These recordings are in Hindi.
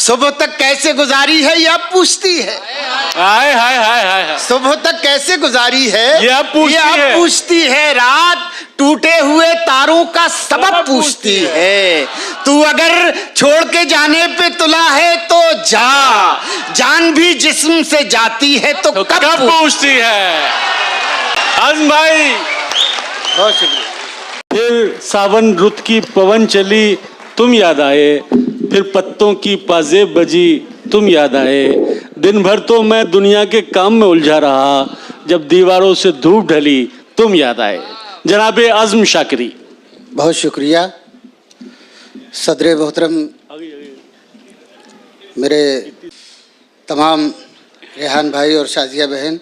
सुबह तक कैसे गुजारी है यह पूछती है। हाय हाय हाय हाय। सुबह तक कैसे गुजारी है यह पूछती है। रात टूटे हुए तारों का सबब पूछती है। तू अगर छोड़ के जाने पे तुला है तो जा, जान भी जिस्म से जाती है तो कब पूछती है। आज़म भाई बहुत शुक्रिया। फिर सावन रुत की पवन चली तुम याद आए, फिर पत्तों की पाजेब बजी तुम याद आए। दिन भर तो मैं दुनिया के काम में उलझा रहा, जब दीवारों से धूप ढली तुम याद आए। जनाबे आज़म शाकिरी। बहुत शुक्रिया। सदर मोहतरम मेरे तमाम रेहान भाई और शाजिया बहन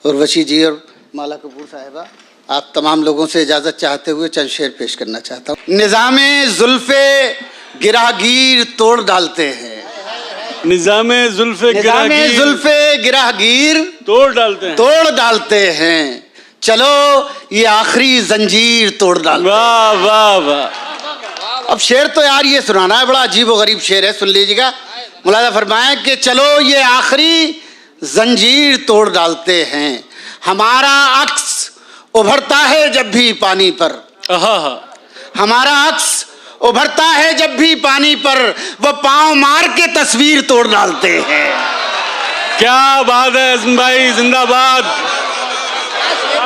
और वशी जी और माला कपूर साहिबा, आप तमाम लोगों से इजाज़त चाहते हुए चंद शेर पेश करना चाहता हूँ। निज़ामे जुल्फ़े गिराहगीर तोड़ डालते हैं। निज़ामे जुल्फ़े गिराहगीर तोड़ डालते हैं। चलो ये आखिरी जंजीर तोड़ डालते हैं। वाह वाह वाह। अब शेर तो यार ये सुनाना है, बड़ा अजीब व गरीब शेर है, सुन लीजिएगा। मुलाज़ा फरमाएं कि चलो ये आखिरी जंजीर तोड़ डालते हैं। हमारा अक्स उभरता है जब भी पानी पर, हमारा अक्स उभरता है जब भी पानी पर, वो पांव मार के तस्वीर तोड़ डालते हैं। क्या बात है आज़म भाई, जिंदाबाद।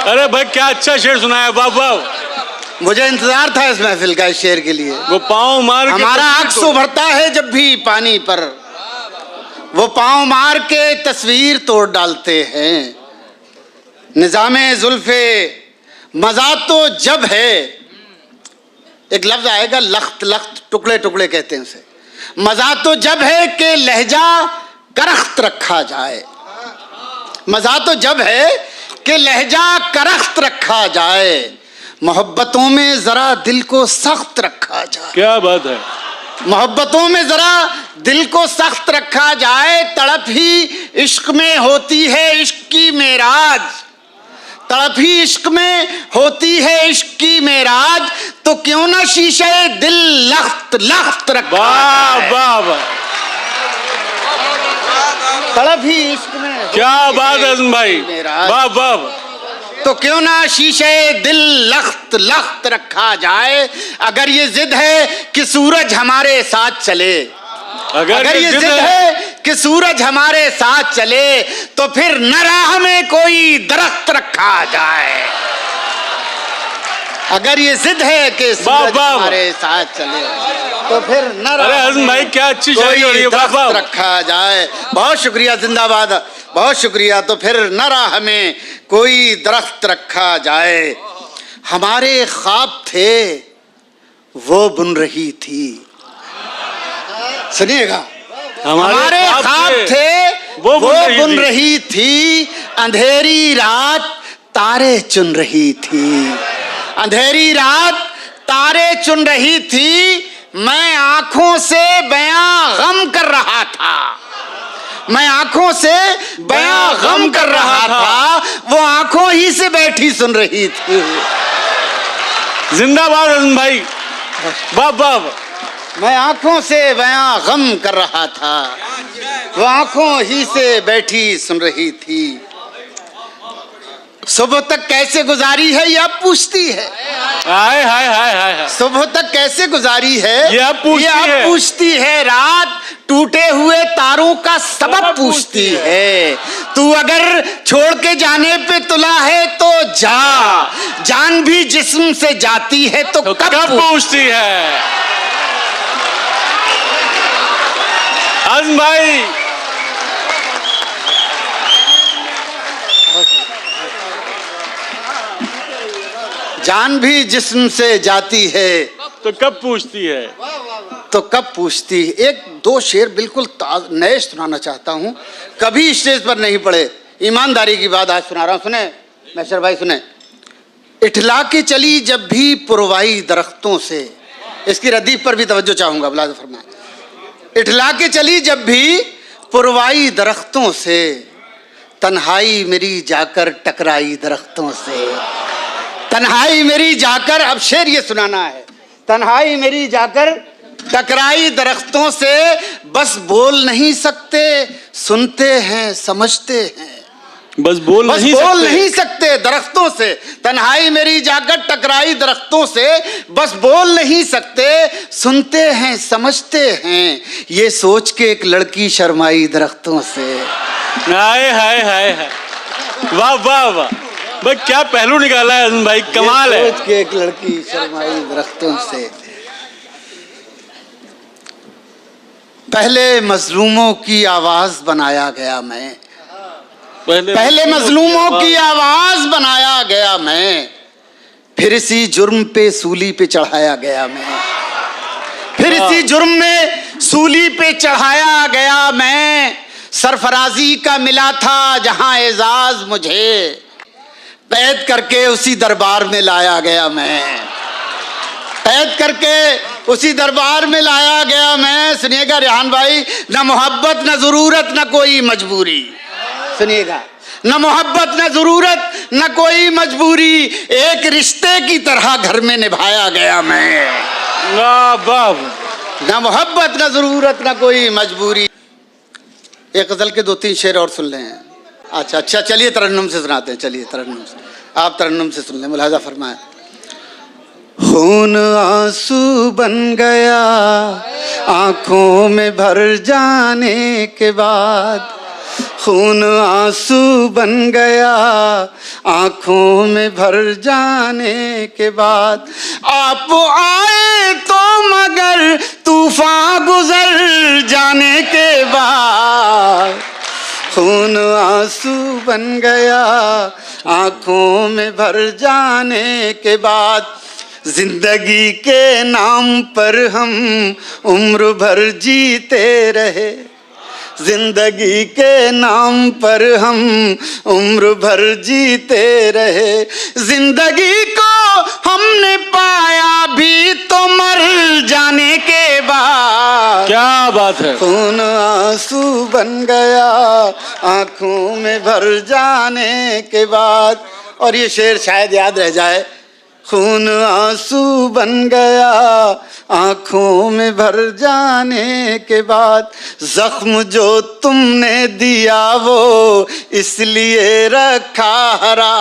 अरे भाई क्या अच्छा शेर सुनाया, वाह वाह। मुझे इंतजार था इस महफिल का, इस शेर के लिए। वो पांव मार हमारा अक्स उभरता है जब भी पानी पर, वो पांव मार के तस्वीर तोड़ डालते हैं। निज़ामे जुल्फ़े मज़ा तो जब है, एक लफ्ज आएगा लख्त, लख्त टुकड़े टुकड़े कहते हैं उसे। मज़ा तो जब है कि लहजा करख्त रखा जाए, मज़ा तो जब है कि लहजा करख्त रखा जाए। मोहब्बतों में ज़रा दिल को सख्त रखा जाए। क्या बात है। मोहब्बतों में ज़रा दिल को सख्त रखा जाए। तड़प ही इश्क में होती है इश्क की मेराज, तड़प ही इश्क में होती है इश्क की मेराज। तो क्यों ना शीशे दिल लख्त लख्त रखा। वाह वाह वाह। तड़प ही इश्क में, क्या बात है आज़म भाई, वाह वाह। तो क्यों ना शीशे दिल लख्त लख्त रखा जाए। अगर ये जिद है कि सूरज हमारे साथ चले, अगर ये जिद है कि सूरज हमारे साथ चले, तो फिर न राह में कोई दरख्त रखा जाए। अगर ये जिद है कि सूरज हमारे साथ चले, तो फिर न राह में भाई क्या अच्छी शायरी हो रही है, दरख्त रखा जाए। बहुत शुक्रिया, जिंदाबाद, बहुत शुक्रिया। तो फिर न राह में कोई दरख्त रखा जाए। हमारे ख्वाब थे वो बुन रही थी, सुनिएगा। हमारे ख्वाब थे वो बुन रही थी। अंधेरी रात तारे चुन रही थी, अंधेरी रात तारे चुन रही थी। मैं आंखों से बयां गम कर रहा था, मैं आंखों से बयां गम कर रहा था। वो आंखों ही से बैठी सुन रही थी। जिंदाबाद आज़म भाई, वाह वाह। मैं आंखों से बयां गम कर रहा था, वो आंखों ही से बैठी सुन रही थी। सुबह तक कैसे गुजारी है यह पूछती है। हाय हाय हाय हाय। सुबह तक कैसे गुजारी है यह पूछती है। रात टूटे हुए तारों का सबब पूछती है। तू अगर छोड़ के जाने पे तुला है तो जा, जान भी जिस्म से जाती है तो कब पूछती है। आज़म भाई जान भी जिस्म से जाती है तो कब पूछती है, तो कब पूछती है। एक दो शेर बिल्कुल नए सुनाना चाहता हूँ, कभी स्टेज पर नहीं पढ़े, ईमानदारी की बात आज सुना रहा हूँ। सुने मैशर भाई, सुने। इठला के चली जब भी पुरवाई दरख्तों से, इसकी रदीफ पर भी तवज्जो चाहूँगा। मुलाज़ा फरमाएं। इठला के चली जब भी पुरवाई दरख्तों से, तन्हाई मेरी जाकर टकराई दरख्तों से, तन्हाई मेरी जाकर, अब शेर ये सुनाना है। तन्हाई मेरी जाकर टकराई दरख्तों से, बस बोल नहीं सकते, सुनते हैं समझते हैं। बस बोल नहीं सकते दरख्तों से, तन्हाई मेरी जाकर टकराई दरख्तों से, बस बोल नहीं सकते, सुनते हैं समझते हैं। ये सोच के एक लड़की शर्माई दरख्तों से। हाय हाय हाय हाय, वाह वाह वाह, भाई क्या पहलू निकाला है अर्जुन भाई, कमाल है। सोच के एक लड़की शर्माई दरख्तों से। पहले मजलूमों की आवाज बनाया गया मैं, पहले मजलूमों की आवाज बनाया गया मैं, फिर इसी जुर्म पे सूली पे चढ़ाया गया मैं, फिर इसी जुर्म में सूली पे चढ़ाया गया मैं। सरफराजी का मिला था जहां एजाज मुझे, कैद करके उसी दरबार में लाया गया मैं, कैद करके उसी दरबार में लाया गया मैं। सुनिएगा रेहान भाई, न मोहब्बत न जरूरत न कोई मजबूरी, सुनिएगा, न मोहब्बत न जरूरत न कोई मजबूरी, एक रिश्ते की तरह घर में निभाया गया मैं। न मोहब्बत न जरूरत न कोई मजबूरी। एक गजल के 2-3 शेर और सुन लें। अच्छा चलिए तरन्नुम से सुनाते हैं, चलिए तरन्नुम से, आप तरन्नुम से सुन लें। मुलाहिजा फरमाएं। खून आंसू बन गया आंखों में भर जाने के बाद, खून आंसू बन गया आंखों में भर जाने के बाद, आप आए तो मगर तूफान गुजर जाने के बाद, खून आंसू बन गया आंखों में भर जाने के बाद, जिंदगी के नाम पर हम उम्र भर जीते रहे, जिंदगी के नाम पर हम उम्र भर जीते रहे, जिंदगी को हमने पाया भी तो मर जाने के बाद। क्या बात है। खून आंसू बन गया आंखों में भर जाने के बाद। और ये शेर शायद याद रह जाए, खून आंसू बन गया आंखों में भर जाने के बाद, जख्म जो तुमने दिया वो इसलिए रखा हरा,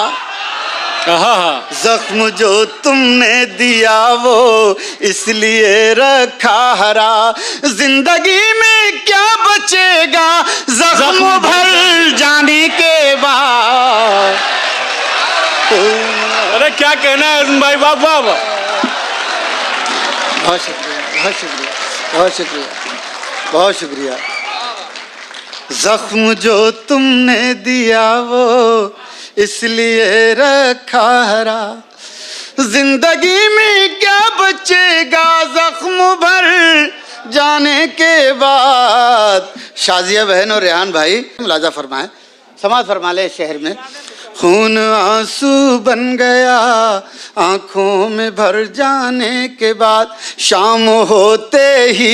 जख्म जो तुमने दिया वो इसलिए रखा हरा, जिंदगी में क्या बचेगा जख्म भर जाने के बाद। अरे क्या कहना है अर्जुन भाई, वाह वाह वाह, बहुत शुक्रिया बहुत शुक्रिया बहुत शुक्रिया बहुत शुक्रिया। जख्म जो तुमने दिया वो इसलिए रखा हरा, जिंदगी में क्या बचेगा जख्म भर जाने के बाद। शाजिया बहन और रेहान भाई मुलाजा फरमाए, समाज फरमा ले शहर में। खून आंसू बन गया आंखों में भर जाने के बाद, शाम होते ही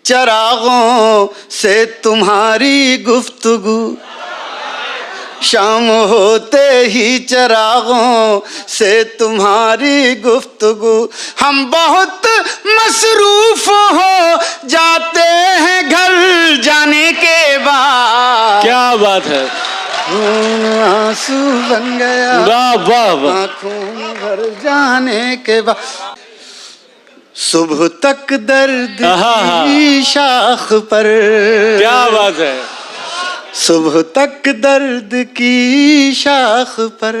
चरागों से तुम्हारी गुफ्तगू, शाम होते ही चरागों से तुम्हारी गुफ्तगू, हम बहुत मसरूफ हो जाते हैं घर जाने के बाद। क्या बात है। खून आंसू बन गया वाह वाह वाह, आंखों में भर जाने के बाद, सुबह तक दर्द की शाख पर। क्या बात है। सुबह तक दर्द की शाख पर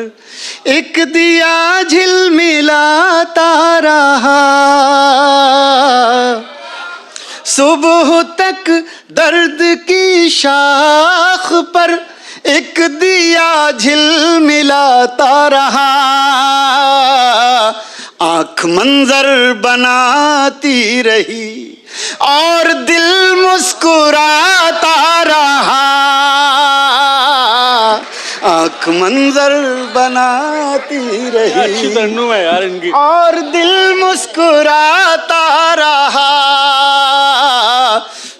एक दिया झिलमिलाता रहा, सुबह तक दर्द की शाख पर एक दिया झिलमिलाता रहा, आँख मंजर बनाती रही और दिल मुस्कुराता रहा, आँख मंजर बनाती रही। अच्छी तरन्नुम है यार इनकी। और दिल मुस्कुराता रहा,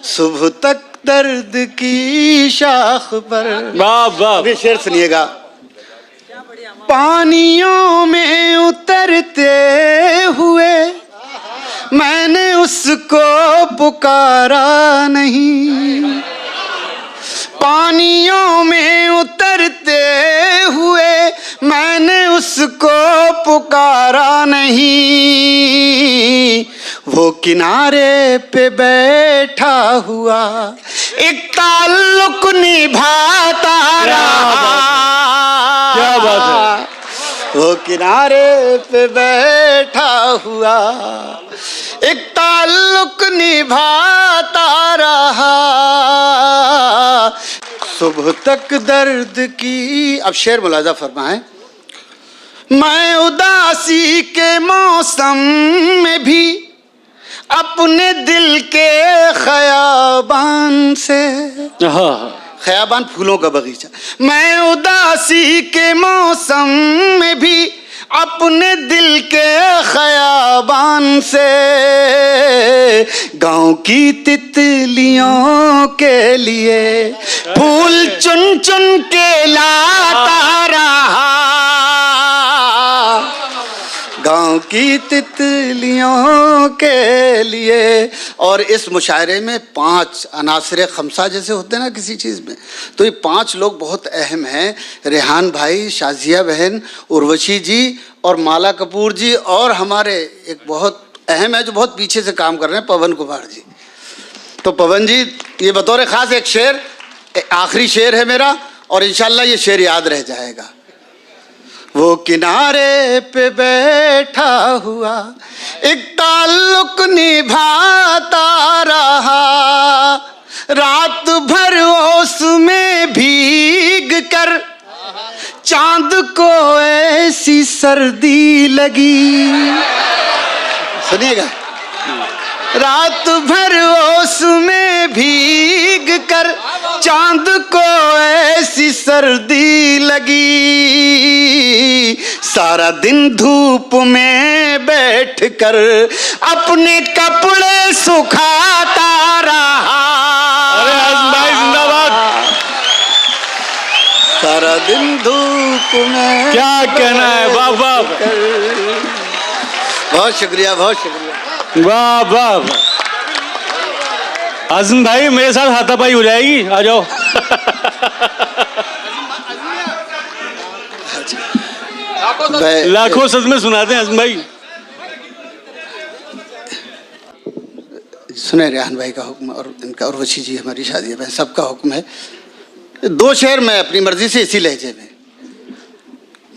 सुबह तक दर्द की शाख पर। वाह वाह। अभी शेर सुनिएगा। पानियों में उतरते हुए मैंने उसको पुकारा नहीं, पानियों में उतरते हुए मैंने उसको पुकारा नहीं। वो किनारे पे बैठा हुआ एक ताल्लुक निभाता रहा। क्या बात है। वो किनारे पे बैठा हुआ एक ताल्लुक निभाता रहा। सुबह तक दर्द की, अब शेर मुलाजा फरमाएं। मैं उदासी के मौसम में भी अपने दिल के खयाबान से, खयाबान फूलों का बगीचा, मैं उदासी के मौसम में भी अपने दिल के खयाबान से गांव की तितलियों के लिए फूल चुन चुन के लाता रहा। गांव की तितलियों के लिए। और इस मुशायरे में 5 अनासरे खमसा जैसे होते हैं ना किसी चीज़ में, तो ये 5 लोग बहुत अहम हैं। रेहान भाई, शाजिया बहन, उर्वशी जी और माला कपूर जी, और हमारे एक बहुत अहम है जो बहुत पीछे से काम कर रहे हैं, पवन कुमार जी। तो पवन जी, ये बतौर ख़ास एक शेर, आखिरी शेर है मेरा, और इंशाल्लाह ये शेर याद रह जाएगा। वो किनारे पे बैठा हुआ एक ताल्लुक निभाता रहा, रात भर उसमें भीग कर चांद को ऐसी सर्दी लगी। सुनिएगा, रात भर उसमें भीग कर चांद को ऐसी सर्दी लगी। सारा दिन धूप में बैठकर अपने कपड़े सुखाता रहा। अरे आज़म भाई जिंदाबाद। सारा दिन धूप में, क्या कहना है, वाह वाह, बहुत शुक्रिया, बहुत शुक्रिया, वाह वाह। आज़म भाई मेरे साथ हाथापाई हो जाएगी, आ जाओ। लाखों सदमे सुनाते हैं आज़म भाई। सुने रेहान भाई का हुक्म और इनका, और वशी जी हमारी शादी में सबका हुक्म है। 2 शेर मैं अपनी मर्जी से इसी लहजे में।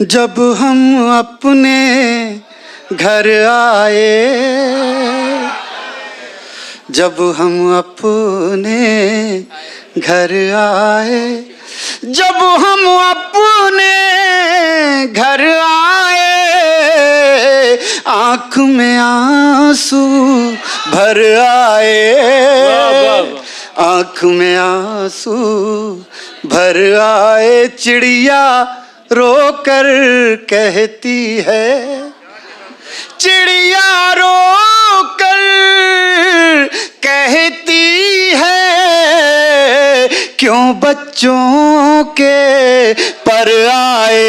जब हम अपने घर आए, जब हम अपने घर आए, जब हम अपने घर आए, आँख में आंसू भर आए, आँख में आंसू भर आए। चिड़िया रोकर कहती है, चिड़िया रोकर कहती है, क्यों बच्चों के पर आए,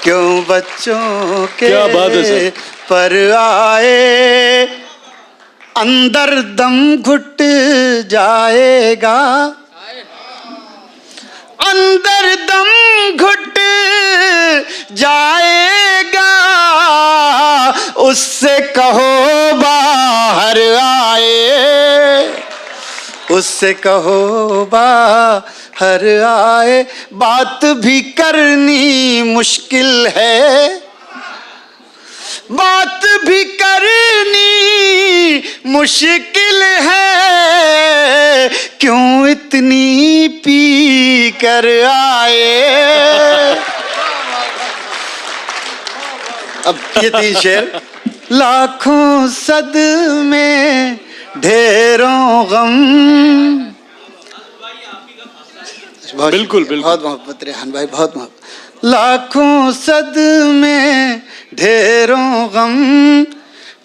क्यों बच्चों के क्या बात है सर। पर आए। अंदर दम घुट जाएगा, अंदर दम घुट जाएगा, उससे कहो बाहर आए, उससे कहो बाहर आए। बात भी करनी मुश्किल है, बात भी करनी मुश्किल है, क्यों इतनी पी कर आए। अब ये 3 शेर। लाखों सदमे ढेरों गम, बिल्कुल बिल्कुल, बहुत मोहब्बत रेहान भाई, बहुत मोहब्बत। लाखों सदमे ढेरों गम,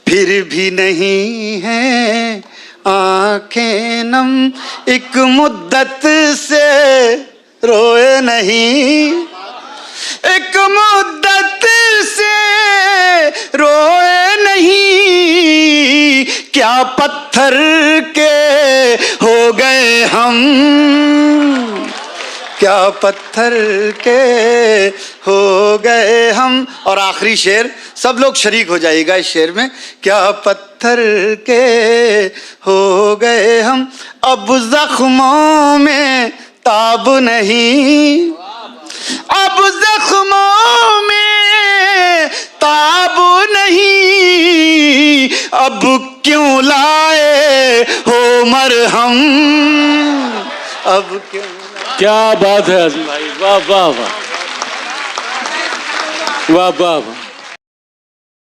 फिर भी नहीं है आंखें नम, एक मुद्दत से रोए नहीं, एक मुद्दत से रोए नहीं, क्या पत्थर के हो गए हम, क्या पत्थर के हो गए हम। और आखिरी शेर, सब लोग शरीक हो जाइएगा इस शेर में। क्या पत्थर के हो गए हम, अब जख्मों में ताब नहीं, अब जख्मों में ताब नहीं, अब क्यों लाए हो मरहम, अब क्यों। क्या बात है आज़म भाई, वाह वाह वाह, वाह वाह वाह।